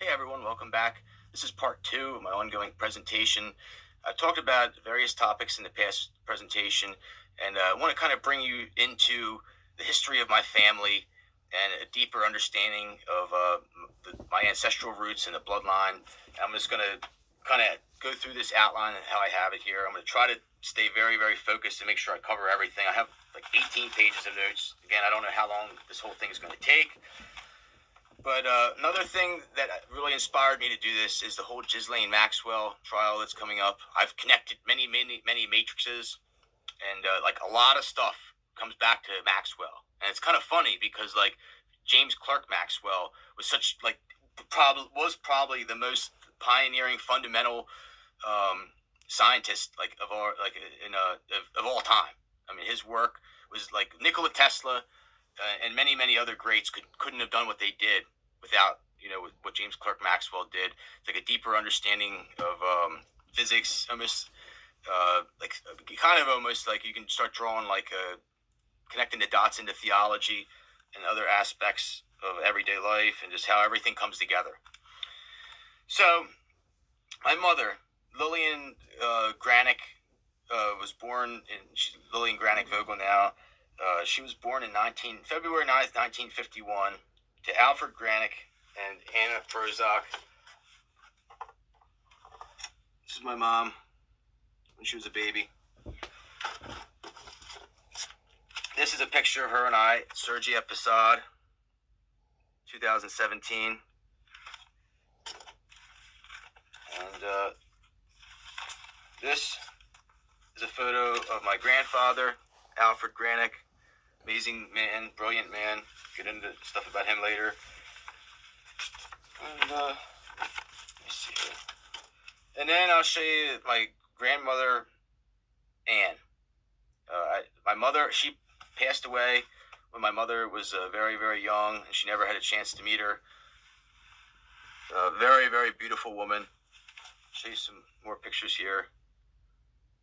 Hey everyone, welcome back. This is part 2 of my ongoing presentation. I've talked about various topics in the past presentation, and I want to kind of bring you into the history of my family and a deeper understanding of my ancestral roots and the bloodline. I'm just going to kind of go through this outline and how I have it here. I'm going to try to stay very, very focused and make sure I cover everything. I have like 18 pages of notes. Again, I don't know how long this whole thing is going to take. But another thing that really inspired me to do this is the whole Ghilslaine Maxwell trial that's coming up. I've connected many matrices, and like a lot of stuff comes back to Maxwell. And it's kind of funny because like James Clerk Maxwell was probably the most pioneering fundamental scientist of all time. I mean, his work was like Nikola Tesla and many other greats couldn't have done what they did without what James Clerk Maxwell did. It's like a deeper understanding of physics, almost almost like you can start drawing connecting the dots into theology and other aspects of everyday life and just how everything comes together. So my mother, Lillian Granick, was born she's Lillian Granick Vogel now. She was born in February 9th, 1951, to Alfred Granick and Anna Prozoc. This is my mom when she was a baby. This is a picture of her and I at Sergi at Passad, 2017. And this is a photo of my grandfather, Alfred Granick. Amazing man, brilliant man. Get into stuff about him later. And let me see here. And then I'll show you my grandmother, Anne. My mother, she passed away when my mother was very, very young, and she never had a chance to meet her. Very, very beautiful woman. I'll show you some more pictures here.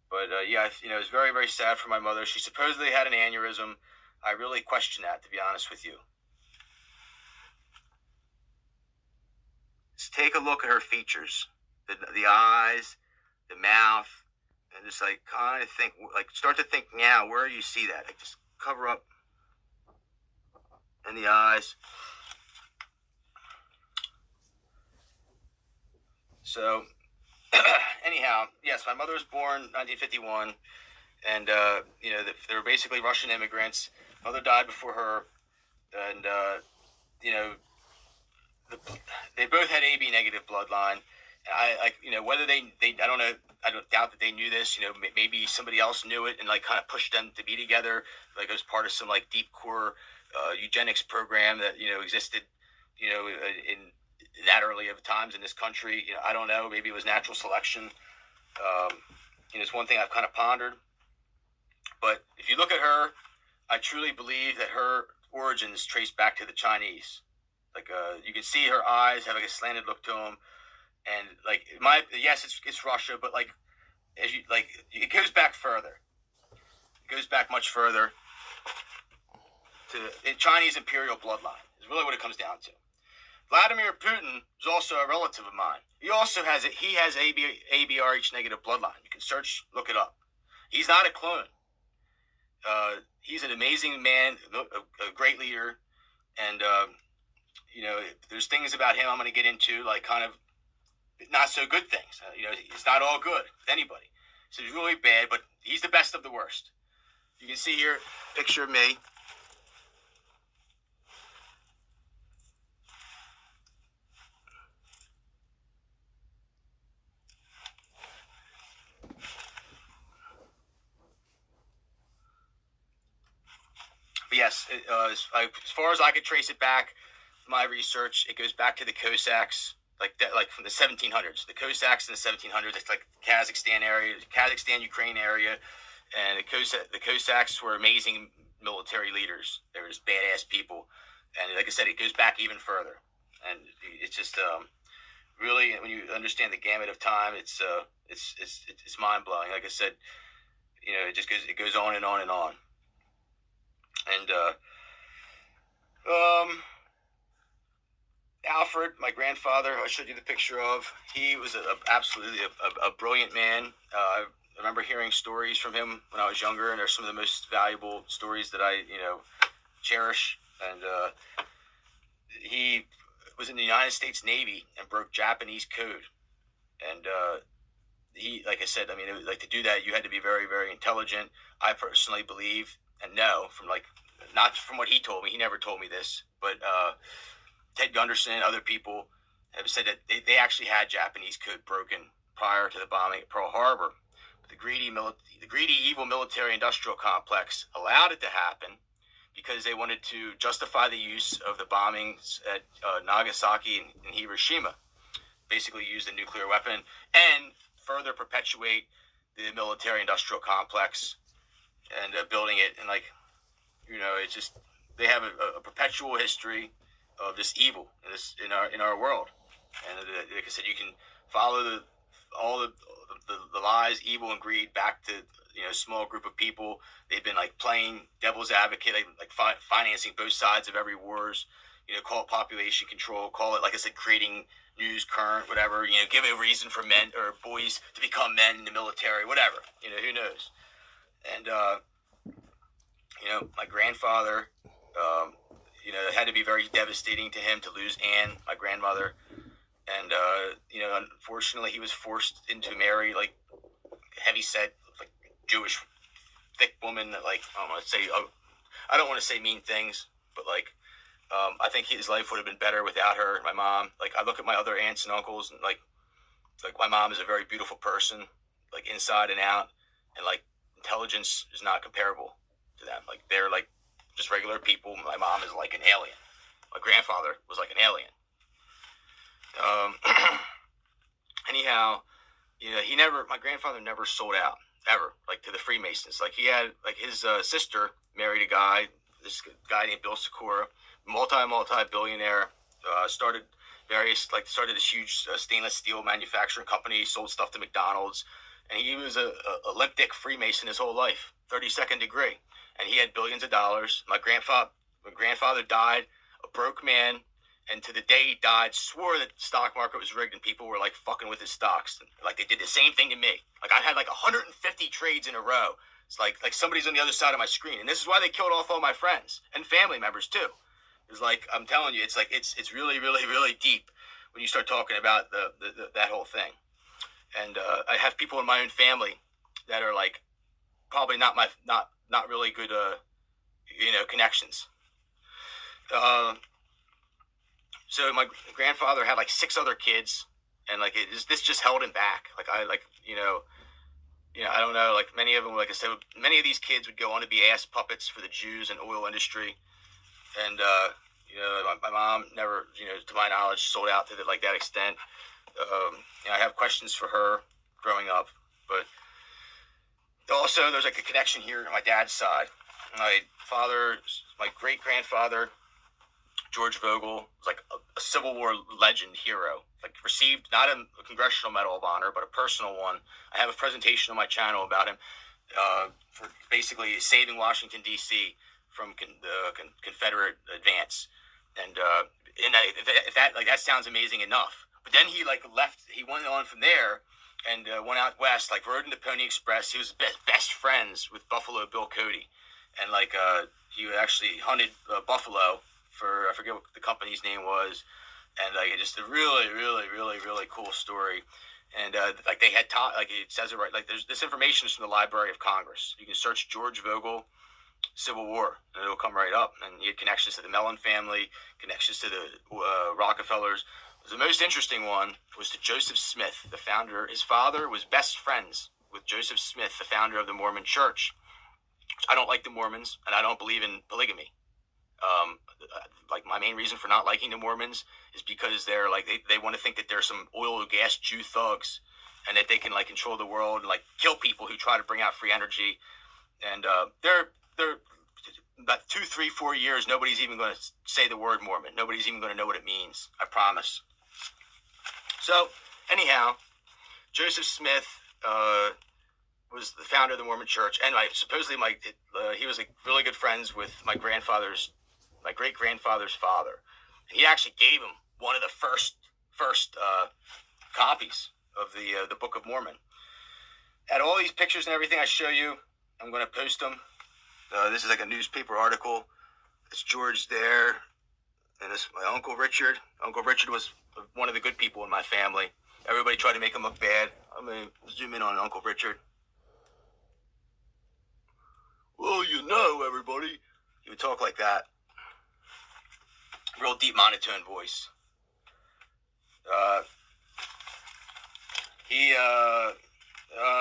But it was very, very sad for my mother. She supposedly had an aneurysm. I really question that, to be honest with you. Just take a look at her features, the eyes, the mouth, and just kind of think, start to think now where you see that. Just cover up in the eyes. So, anyhow, yes, my mother was born 1951, and they were basically Russian immigrants. Mother died before her, and they both had AB negative bloodline. Whether they I don't know. I don't doubt that they knew this. Maybe somebody else knew it and kind of pushed them to be together, it was part of some deep core eugenics program that existed in that early of times in this country. I don't know. Maybe it was natural selection. It's one thing I've kind of pondered. But if you look at her, I truly believe that her origins trace back to the Chinese. You can see her eyes have a slanted look to them, and yes, it's Russia, but it goes back further. It goes back much further to the Chinese imperial bloodline. Is really what it comes down to. Vladimir Putin is also a relative of mine. He also has ABRH negative bloodline. You can search, look it up. He's not a clone. He's an amazing man, a great leader, and there's things about him I'm going to get into, kind of not so good things. It's not all good with anybody. So he's really bad, but he's the best of the worst. You can see here a picture of me. But yes, as far as I could trace it back, my research, it goes back to the Cossacks, from the 1700s. The Cossacks in the 1700s, it's Kazakhstan area, Kazakhstan, Ukraine area, and the Cossacks were amazing military leaders. They were just badass people, and like I said, it goes back even further. And it's just really, when you understand the gamut of time, it's mind blowing. Like I said, it goes on and on and on. And Alfred, my grandfather, I showed you the picture of, he was absolutely a brilliant man. I remember hearing stories from him when I was younger, and they're some of the most valuable stories that I, cherish. And he was in the United States Navy and broke Japanese code. And he, like I said, I mean, it was, like, to do that, you had to be very, very intelligent. I personally believe and know from, like, not from what he told me, he never told me this, but Ted Gunderson and other people have said that they actually had Japanese code broken prior to the bombing at Pearl Harbor. But the greedy, evil military-industrial complex allowed it to happen because they wanted to justify the use of the bombings at Nagasaki and Hiroshima. Basically use the nuclear weapon and further perpetuate the military-industrial complex and building it. And, like, it's just, they have a perpetual history of this evil in our world. And like I said, you can follow all the lies, evil, and greed back to a small group of people. They've been, like, playing devil's advocate, like financing both sides of every wars. Call it population control, call it, like I said, creating news current, whatever. Give a reason for men or boys to become men in the military, whatever. Who knows? And my grandfather, it had to be very devastating to him to lose Anne, my grandmother. And, unfortunately, he was forced into marry, like, heavy-set, like, Jewish, thick woman that, like, I don't want to say mean things, but, like, I think his life would have been better without her. My mom, like, I look at my other aunts and uncles, and, like my mom is a very beautiful person, like, inside and out, and, like, intelligence is not comparable to them. Like, they're, like, just regular people. My mom is like an alien. My grandfather was like an alien. Anyhow, my grandfather never sold out, ever, like, to the Freemasons. Like, he had, like, his sister married this guy named Bill Sikora, multi-billionaire, started this huge stainless steel manufacturing company, sold stuff to McDonald's, and he was a limp dick Freemason his whole life, 32nd degree, and he had billions of dollars. My grandfather died a broke man, and to the day he died, swore that the stock market was rigged and people were, like, fucking with his stocks. Like, they did the same thing to me. Like, I had, like, 150 trades in a row. It's like somebody's on the other side of my screen, and this is why they killed off all my friends and family members too. It's like, I'm telling you, it's like it's really, really, really deep when you start talking about that whole thing. And I have people in my own family that are, like, probably not really good connections. So my grandfather had, like, 6 other kids, and, like, this just held him back. Like, I don't know, like, many of them, like I said, many of these kids would go on to be ass puppets for the Jews and oil industry. And, my mom never, to my knowledge, sold out to that extent. I have questions for her growing up, but also there's, like, a connection here on my dad's side. My great-grandfather, George Vogel, was, like, a Civil War legend hero, like, received not a Congressional Medal of Honor, but a personal one. I have a presentation on my channel about him for basically saving Washington, D.C. from the Confederate advance. And if that sounds amazing enough. But then he, like, left. He went on from there and went out west, like, rode in the Pony Express. He was best friends with Buffalo Bill Cody. And, like, he actually hunted buffalo for, I forget what the company's name was. And, like, just a really, really, really, really cool story. And, like, they had taught, like, it says it right, like, there's this information is from the Library of Congress. You can search George Vogel Civil War, and it'll come right up. And he had connections to the Mellon family, connections to the Rockefellers. The most interesting one was to Joseph Smith, the founder. His father was best friends with Joseph Smith, the founder of the Mormon Church. I don't like the Mormons, and I don't believe in polygamy. Like, my main reason for not liking the Mormons is because they're, like, they want to think that they're some oil or gas Jew thugs, and that they can, like, control the world and, like, kill people who try to bring out free energy. And they're about 2, 3, 4 years, nobody's even going to say the word Mormon. Nobody's even going to know what it means. I promise. So, anyhow, Joseph Smith was the founder of the Mormon Church, and supposedly he was, like, really good friends with my great-grandfather's father. And he actually gave him one of the first copies of the Book of Mormon. Had all these pictures and everything I show you. I'm going to post them. This is like a newspaper article. It's George there, and this is my Uncle Richard. Uncle Richard was one of the good people in my family. Everybody tried to make him look bad. I'm going to zoom in on Uncle Richard. Well, you know, everybody. He would talk like that. Real deep monotone voice.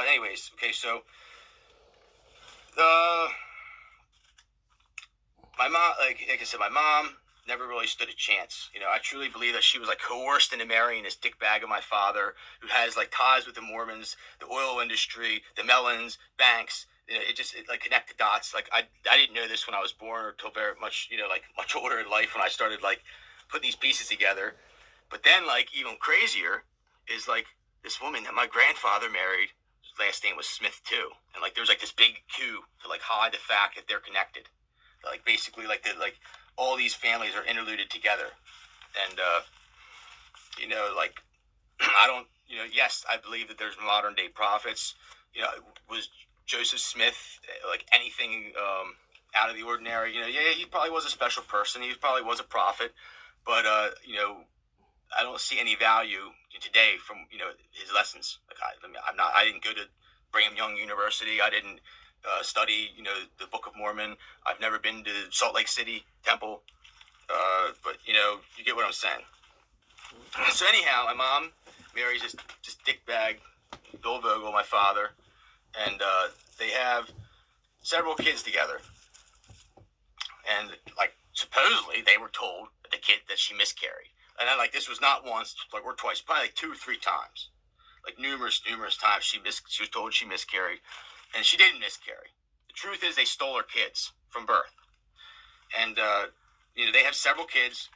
Anyways, okay, so my mom, like I said, my mom never really stood a chance. You know, I truly believe that she was like coerced into marrying this dickbag of my father, who has like ties with the Mormons, the oil industry, the Mellons, banks. You know, it like connect the dots. Like I didn't know this when I was born, or until very much, you know, like much older in life when I started like putting these pieces together. But then like even crazier is like this woman that my grandfather married. His last name was Smith too, and like there was like this big coup to like hide the fact that they're connected. Like basically like all these families are interluded together, and you know, like I don't, you know, yes, I believe that there's modern day prophets. You know, was Joseph Smith like anything out of the ordinary? You know, yeah, he probably was a special person. He probably was a prophet, but you know, I don't see any value today from, you know, his lessons. Like I didn't go to Brigham Young University. I didn't study, you know, the Book of Mormon. I've never been to Salt Lake City Temple, but you know, you get what I'm saying. So anyhow, my mom marries this dickbag Bill Vogel, my father, and they have several kids together. And like supposedly they were told that she miscarried. And then like this was not once, like or twice, probably like 2 or 3 times, like numerous times she was told she miscarried, and she didn't miscarry. The truth is they stole her kids from birth, and you know, they have several kids,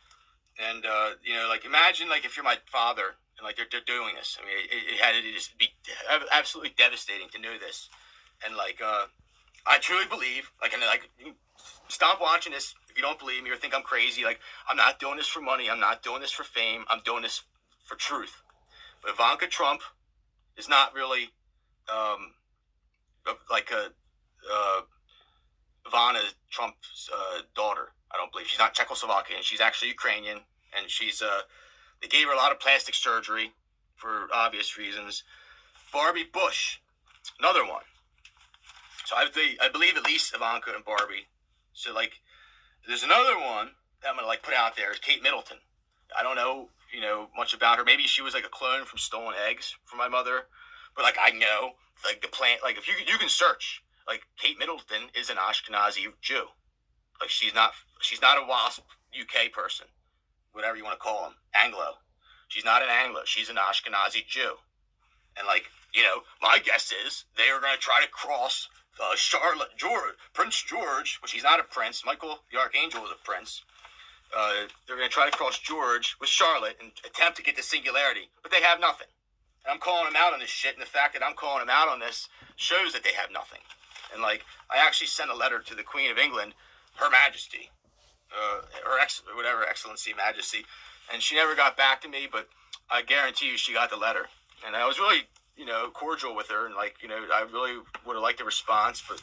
and you know, like imagine like if you're my father and like they're doing this. I mean, it had to just be absolutely devastating to know this, and like I truly believe, like, and like stop watching this if you don't believe me or think I'm crazy. Like, I'm not doing this for money. I'm not doing this for fame. I'm doing this for truth. But Ivanka Trump is not really like Ivana Trump's daughter. I don't believe she's not Czechoslovakian. She's actually Ukrainian, and she's they gave her a lot of plastic surgery for obvious reasons. Barbie Bush, another one. So I believe at least Ivanka and Barbie. So like, there's another one that I'm gonna like put out there is Kate Middleton. I don't know, you know, much about her. Maybe she was like a clone from stolen eggs from my mother, but like I know like the plant. Like if you can search, like Kate Middleton is an Ashkenazi Jew. Like she's not a WASP UK person, whatever you want to call them, Anglo. She's not an Anglo. She's an Ashkenazi Jew. And like, you know, my guess is they are going to try to cross Charlotte, Prince George, which he's not a prince. Michael the Archangel is a prince. They're going to try to cross George with Charlotte and attempt to get the singularity, but they have nothing. And I'm calling them out on this shit, and the fact that I'm calling them out on this shows that they have nothing. And like, I actually sent a letter to the Queen of England, Her Majesty, whatever, Excellency, Majesty, and she never got back to me, but I guarantee you she got the letter. And I was really, you know, cordial with her, and like, you know, I really would have liked a response. But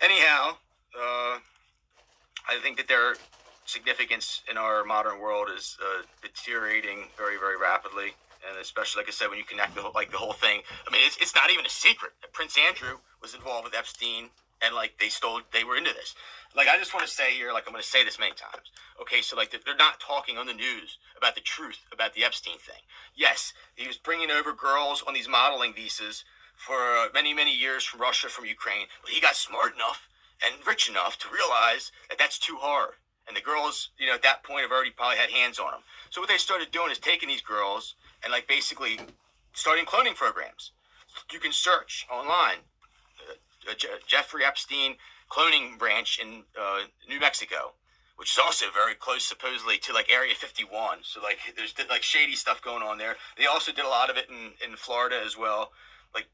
anyhow, I think that their significance in our modern world is deteriorating very, very rapidly. And especially, like I said, when you connect the whole thing, I mean, it's not even a secret that Prince Andrew was involved with Epstein, and like they were into this. Like, I just want to say here, like I'm going to say this many times. Okay, so like they're not talking on the news about the truth about the Epstein thing. Yes, he was bringing over girls on these modeling visas for many, many years from Russia, from Ukraine, but he got smart enough and rich enough to realize that that's too hard. And the girls, you know, at that point have already probably had hands on them. So what they started doing is taking these girls and like basically starting cloning programs. You can search online, Jeffrey Epstein cloning branch in New Mexico, which is also very close supposedly to like Area 51. So like there's like shady stuff going on there. They also did a lot of it in Florida as well. Like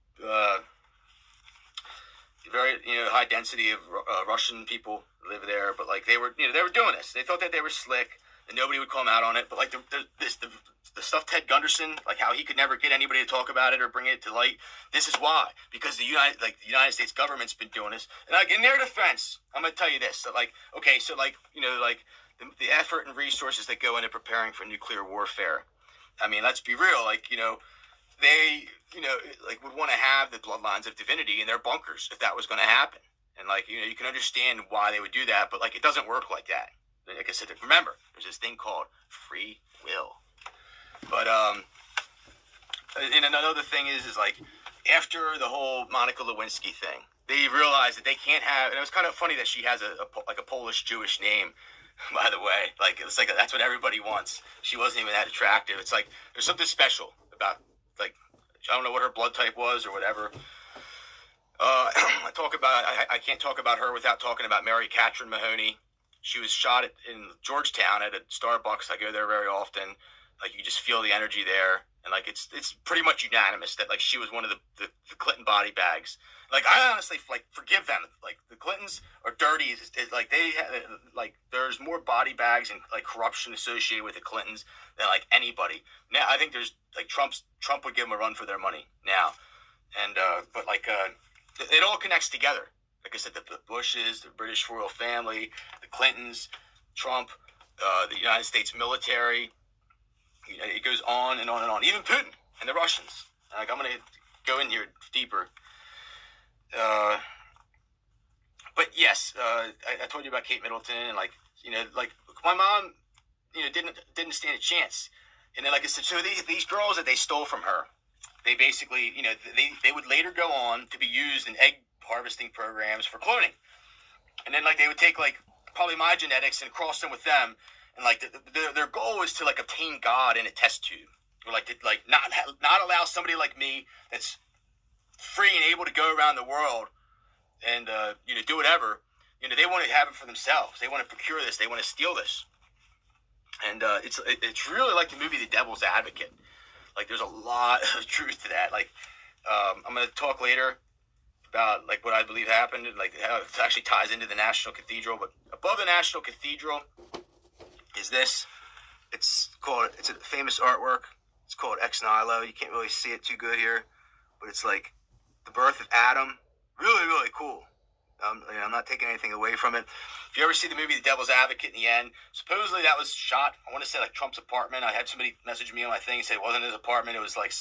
very, you know, high density of Russian people live there, but like they were doing this. They thought that they were slick. and nobody would come out on it. But like the stuff Ted Gunderson, like how he could never get anybody to talk about it or bring it to light. This is why, because the United States government's been doing this. And like in their defense, I'm gonna tell you this: that like, okay, so like the effort and resources that go into preparing for nuclear warfare. I mean, let's be real. Like they like would want to have the bloodlines of divinity in their bunkers if that was going to happen. And like you can understand why they would do that, but like it doesn't work like that. Like I said, remember, there's this thing called free will. But and another thing is like after the whole Monica Lewinsky thing, they realized that they can't have. And it was kind of funny that she has a Polish Jewish name, by the way. Like it's like that's what everybody wants. She wasn't even that attractive. It's like there's something special about like I don't know what her blood type was or whatever. I can't talk about her without talking about Mary Catherine Mahoney. She was shot in Georgetown at a Starbucks. I go there very often. Like you just feel the energy there, and like it's pretty much unanimous that like she was one of the Clinton body bags. Like I honestly like forgive them. Like the Clintons are dirty. It's like they like there's more body bags and like corruption associated with the Clintons than like anybody. Now I think there's like Trump would give them a run for their money now, and but like it all connects together. Like I said, the Bushes, the British royal family, the Clintons, Trump, the United States military. It goes on and on and on. Even Putin and the Russians. Like I'm gonna go in here deeper. But yes, I told you about Kate Middleton, and like my mom, didn't stand a chance. And then like I said, so these girls that they stole from her, they basically, they would later go on to be used in egg harvesting programs for cloning. And then like they would take like probably my genetics and cross them with them. And like their goal is to like obtain God in a test tube, or like to like not allow somebody like me that's free and able to go around the world and do whatever. They want to have it for themselves. They want to procure this. They want to steal this. And it's really like the movie The Devil's Advocate. Like there's a lot of truth to that. Like I'm gonna talk later about like what I believe happened and like how it actually ties into the National Cathedral. But above the National Cathedral is this. It's a famous artwork. It's called Ex Nihilo. You can't really see it too good here, but it's like the birth of Adam. Really, really cool. I'm not taking anything away from it. If you ever see the movie The Devil's Advocate in the end, supposedly that was shot, I want to say like Trump's apartment. I had somebody message me on my thing and say it wasn't his apartment. It was like,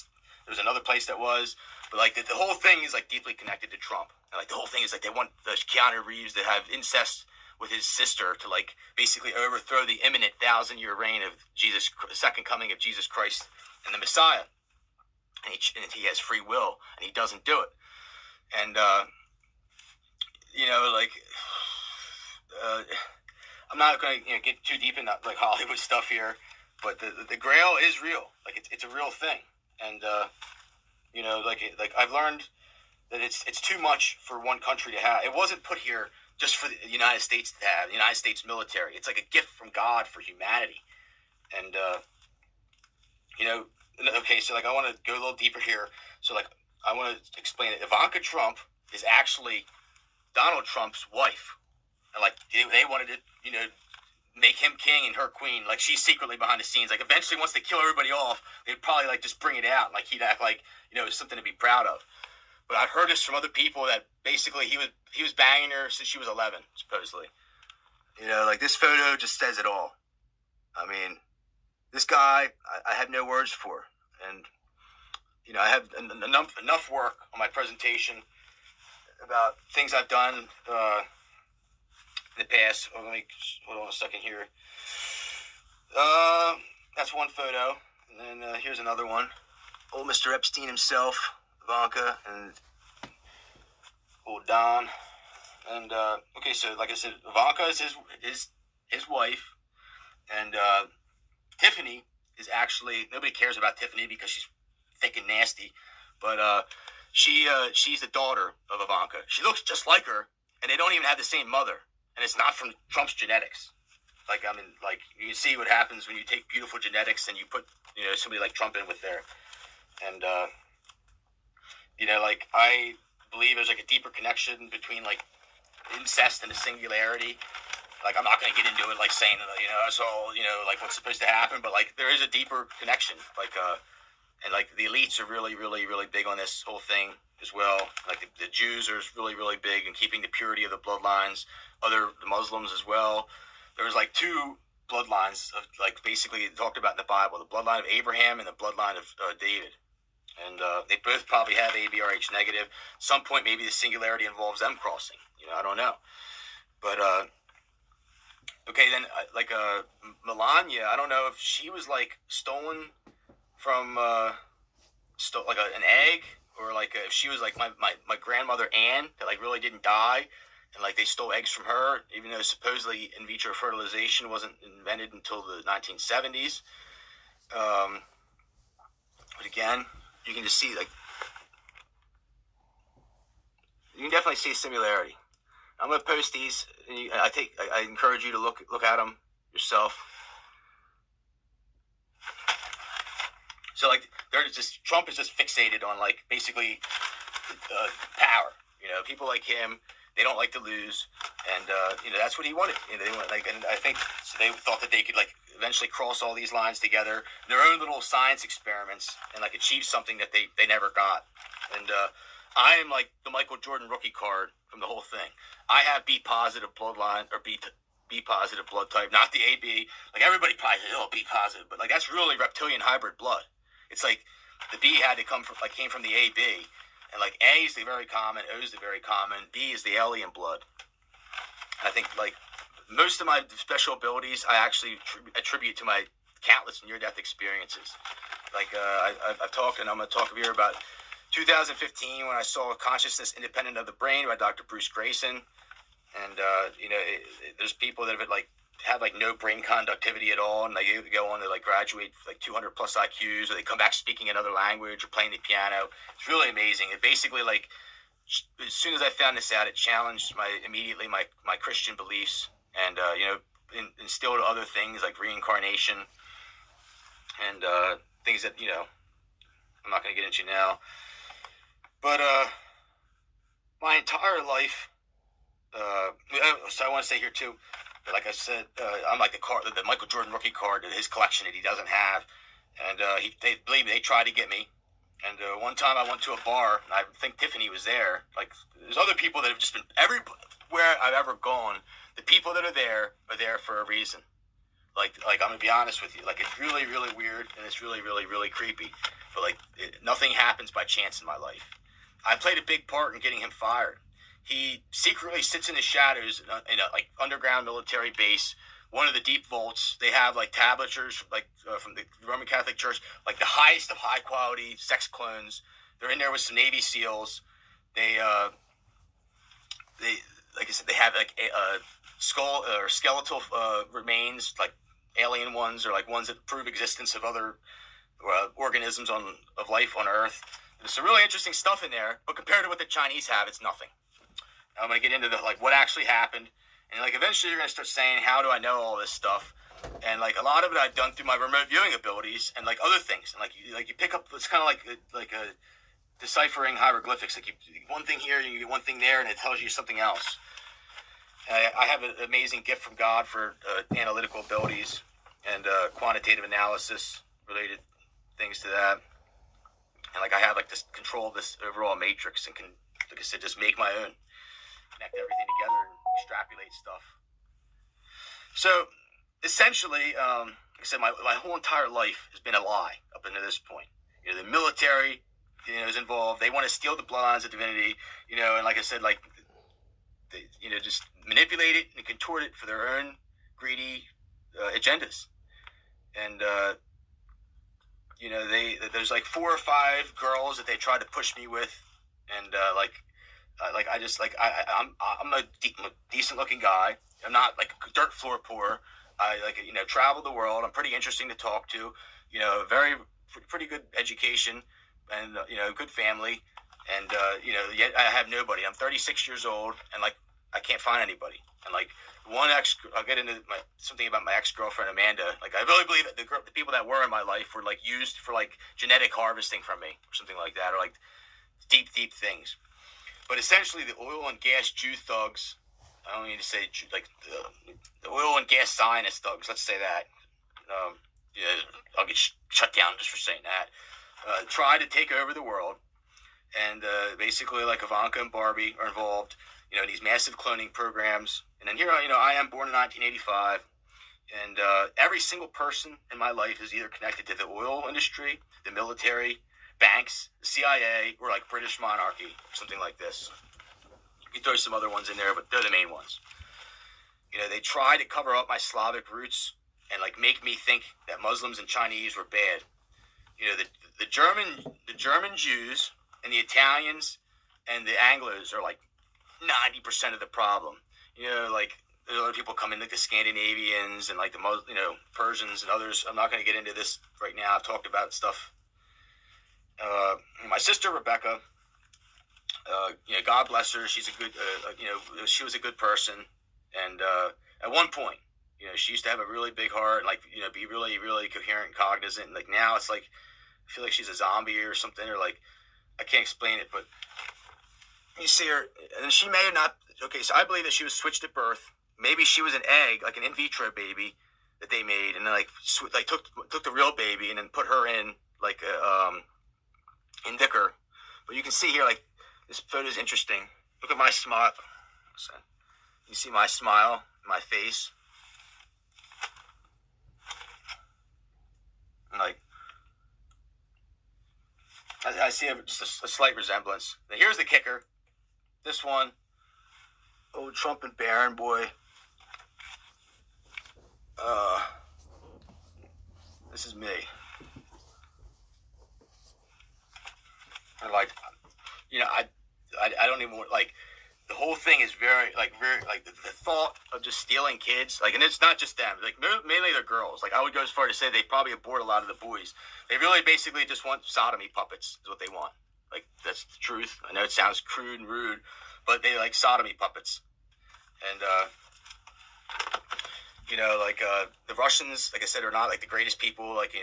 there was another place that was. But like the whole thing is like deeply connected to Trump. And like the whole thing is like they want the Keanu Reeves to have incest with his sister to like basically overthrow the imminent 1,000-year reign of Jesus, the second coming of Jesus Christ and the Messiah. And he has free will and he doesn't do it. And I'm not going to get too deep in like Hollywood stuff here, but the Grail is real. Like it's a real thing, and like I've learned that it's too much for one country to have. It wasn't put here just for the United States to have, the United States military. It's like a gift from God for humanity, and okay, so like I want to go a little deeper here. So like I want to explain it. Ivanka Trump is actually Donald Trump's wife. And like they wanted to, make him king and her queen. Like she's secretly behind the scenes. Like eventually once they kill everybody off, they'd probably like just bring it out. Like he'd act like, it was something to be proud of. But I've heard this from other people that basically he was banging her since she was 11, supposedly. Like this photo just says it all. I mean, this guy, I have no words for. And, I have enough work on my presentation about things I've done in the past. Hold on a second here. That's one photo. And then here's another one. Old Mr. Epstein himself, Ivanka, and old Don. And, okay, so like I said, Ivanka is his wife. And Tiffany is actually, nobody cares about Tiffany because she's thick and nasty. But she's the daughter of Ivanka. She looks just like her, and they don't even have the same mother. And it's not from Trump's genetics. Like, I mean, like, you can see what happens when you take beautiful genetics and you put, somebody like Trump in with there. And, like, I believe there's, like, a deeper connection between, like, incest and the singularity. Like, I'm not going to get into it, like, saying, it's all, like, what's supposed to happen, but, like, there is a deeper connection, like, and, like, the elites are really, really, really big on this whole thing as well. Like, the Jews are really, really big in keeping the purity of the bloodlines, the Muslims as well. There's, like, two bloodlines, of, like, basically talked about in the Bible, the bloodline of Abraham and the bloodline of David. And they both probably have ABRH negative. At some point, maybe the singularity involves them crossing. I don't know. But, okay, then, like, Melania, I don't know if she was, like, stolen from, like, an egg, or, like, if she was, like, my grandmother Anne, that, like, really didn't die, and, like, they stole eggs from her, even though supposedly in vitro fertilization wasn't invented until the 1970s. But, again, you can just see, like, you can definitely see a similarity. I'm going to post these, and I encourage you to look at them yourself. So, like, Trump is just fixated on, like, basically power. People like him, they don't like to lose, and that's what he wanted. They want, like, and I think so they thought that they could, like, eventually cross all these lines together, their own little science experiments, and, like, achieve something that they never got. And I am, like, the Michael Jordan rookie card from the whole thing. I have B positive bloodline, or B positive blood type, not the AB. Like, everybody probably says, oh, B positive, but, like, that's really reptilian hybrid blood. It's like the B came from the AB, and, like, A is the very common, O is the very common, B is the alien blood. And I think, like, most of my special abilities I actually attribute to my countless near-death experiences. Like, I've talked, and I'm going to talk here about 2015 when I saw Consciousness Independent of the Brain by Dr. Bruce Grayson. And, there's people that have no brain conductivity at all, and they go on to, like, graduate with, like, 200 plus IQs, or they come back speaking another language or playing the piano. It's really amazing. It basically, like, as soon as I found this out, it challenged my Christian beliefs, and, instilled other things like reincarnation and things that, I'm not going to get into now. But my entire life, so I want to say here too, that, like I said, I'm like the Michael Jordan rookie card, his collection that he doesn't have, and they tried to get me. And one time I went to a bar, and I think Tiffany was there. Like, there's other people that have just been everywhere I've ever gone. The people that are there for a reason. Like I'm gonna be honest with you. Like, it's really, really weird, and it's really, really, really creepy. But, like, nothing happens by chance in my life. I played a big part in getting him fired. He secretly sits in the shadows in a like underground military base, one of the deep vaults. They have, like, tablatures, like, from the Roman Catholic Church, like the highest of high quality sex clones. They're in there with some Navy SEALs. They like I said, they have, like, skull or skeletal remains, like alien ones, or, like, ones that prove existence of other organisms of life on Earth. There's some really interesting stuff in there, but compared to what the Chinese have, it's nothing. I'm going to get into what actually happened, and, like, eventually you're going to start saying, how do I know all this stuff? And, like, a lot of it I've done through my remote viewing abilities and, like, other things. And, like you pick up, it's kind of like a deciphering hieroglyphics. Like, you one thing here, you get one thing there, and it tells you something else. I have an amazing gift from God for analytical abilities and quantitative analysis related things to that. And, like, I have, like, this control of this overall matrix, and can, like I said, just make my own, connect everything together and extrapolate stuff. So essentially, like I said, my whole entire life has been a lie up until this point. The military, is involved. They want to steal the bloodlines of divinity, and, like I said, like, they, just manipulate it and contort it for their own greedy agendas. And there's like 4 or 5 girls that they tried to push me with, and I'm a decent looking guy. I'm not, like, dirt floor poor. I, like, travel the world. I'm pretty interesting to talk to. Pretty good education, and good family, and yet I have nobody. I'm 36 years old, and, like, I can't find anybody. And, like, I'll get into something about my ex-girlfriend Amanda. Like, I really believe that the people that were in my life were, like, used for, like, genetic harvesting from me, or something like that, or, like, deep things. But essentially, the oil and gas Jew thugs I don't need to say like the oil and gas Zionist thugs. Let's say that. Yeah, I'll get shut down just for saying that. Try to take over the world, and basically, like Ivanka and Barbie are involved, in these massive cloning programs. And then here, I am born in 1985, and every single person in my life is either connected to the oil industry, the military, banks, the CIA, or like British monarchy, something like this. You throw some other ones in there, but they're the main ones. They try to cover up my Slavic roots and like make me think that Muslims and Chinese were bad. The German Jews and the Italians and the Anglos are like 90% of the problem. Like there's other people come in, like the Scandinavians and like the Persians and others. I'm not going to get into this right now. I've talked about stuff. My sister Rebecca, God bless her. She's a good, she was a good person. And at one point, she used to have a really big heart, and like, be really, really coherent and cognizant. And like now it's like, I feel like she's a zombie or something, or like, I can't explain it, but you see her, and she may have not, okay, so I believe that she was switched at birth. Maybe she was an egg, like an in vitro baby that they made, and then like took the real baby and then put her in, like, in Vicar. But you can see here, like, this photo is interesting. Look at my smile. You see my smile, my face. And like, I see just a slight resemblance. Now here's the kicker. This one, old Trump and Barron boy. This is me. And like, I don't even want, like, the whole thing is very the thought of just stealing kids, like, and it's not just them, like mainly they're girls. Like, I would go as far to say they probably abort a lot of the boys. They really basically just want sodomy puppets is what they want. Like, that's the truth. I know it sounds crude and rude, but they like sodomy puppets. And the Russians, like I said, are not like the greatest people. Like,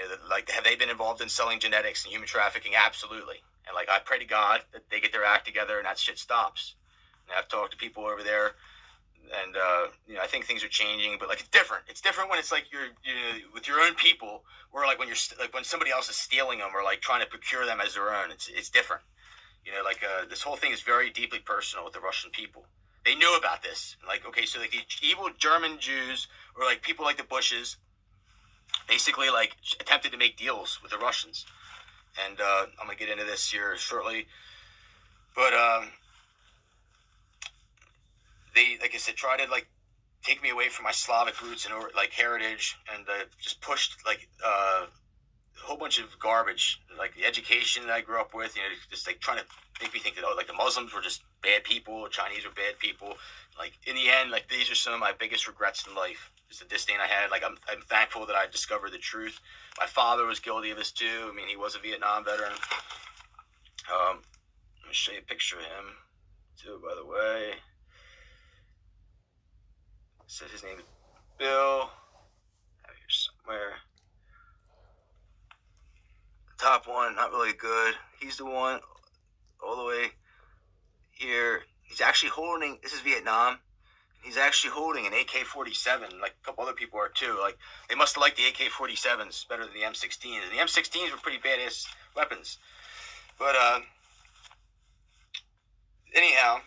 have they been involved in selling genetics and human trafficking? Absolutely. And like, I pray to God that they get their act together and that shit stops. I've talked to people over there, and I think things are changing. But like, it's different. It's different when it's like you're with your own people, or like when you're like when somebody else is stealing them or like trying to procure them as their own. It's different. This whole thing is very deeply personal with the Russian people. They knew about this. And like, okay, so like the evil German Jews or like people like the Bushes, basically like attempted to make deals with the Russians. And I'm gonna get into this here shortly, but they, like I said, try to like take me away from my Slavic roots and like heritage, and just pushed like a whole bunch of garbage, like the education that I grew up with, just like trying to make me think that, like the Muslims were just bad people, Chinese were bad people. Like, in the end, like, these are some of my biggest regrets in life. Just the disdain I had. Like, I'm thankful that I discovered the truth. My father was guilty of this too. I mean, he was a Vietnam veteran. Let me show you a picture of him too, by the way. It says his name is Bill. I have it here somewhere. The top one, not really good. He's the one all the way here. He's actually holding, this is Vietnam. He's actually holding an AK-47, like a couple other people are too. Like, they must have liked the AK-47s better than the M16s. And the M16s were pretty badass weapons. But, anyhow,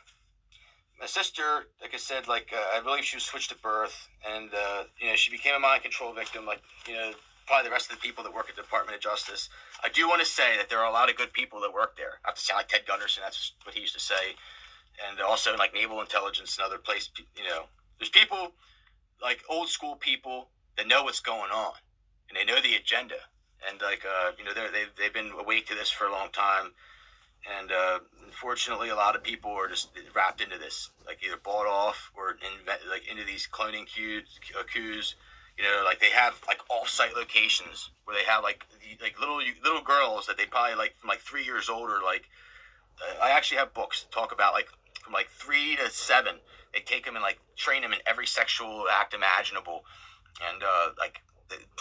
my sister, like I said, I believe she was switched at birth. And, she became a mind control victim, probably the rest of the people that work at the Department of Justice. I do want to say that there are a lot of good people that work there. Not to sound like Ted Gunderson, that's what he used to say. And also like naval intelligence and other places, there's people like old school people that know what's going on and they know the agenda. And they've been awake to this for a long time. And unfortunately, a lot of people are just wrapped into this, like either bought off or into these cloning coups. Like they have like off-site locations where they have like little girls that they probably like from like 3 years old or like. I actually have books that talk about like from like 3 to 7. They take them and like train them in every sexual act imaginable, and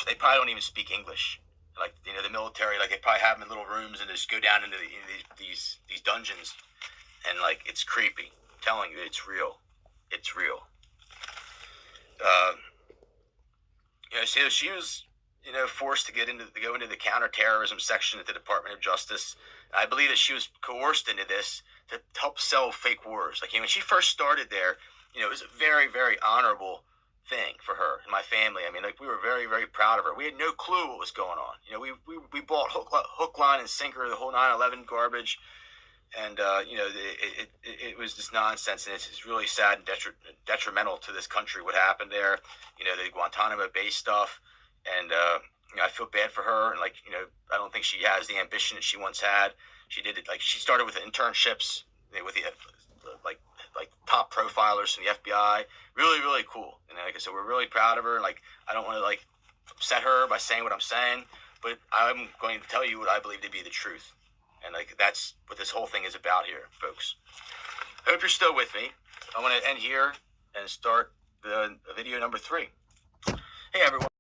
they probably don't even speak English. Like the military, like they probably have them in little rooms and just go down into these dungeons, and like it's creepy. I'm telling you, it's real. it's real. So she was, forced to go into the counterterrorism section at the Department of Justice. I believe that she was coerced into this to help sell fake wars. Like, when she first started there, it was a very, very honorable thing for her and my family. I mean, like, we were very, very proud of her. We had no clue what was going on. We bought hook, line, and sinker, the whole 9/11 garbage. And, it was just nonsense. And it's really sad and detrimental to this country what happened there. The Guantanamo Bay stuff. And, I feel bad for her. And, like, I don't think she has the ambition that she once had. She did it, like, she started with internships with the, like top profilers from the FBI. Really, really cool. And like I said, we're really proud of her. And, like, I don't want to, like, upset her by saying what I'm saying, but I'm going to tell you what I believe to be the truth. And, like, that's what this whole thing is about here, folks. I hope you're still with me. I'm going to end here and start the video number 3. Hey, everyone.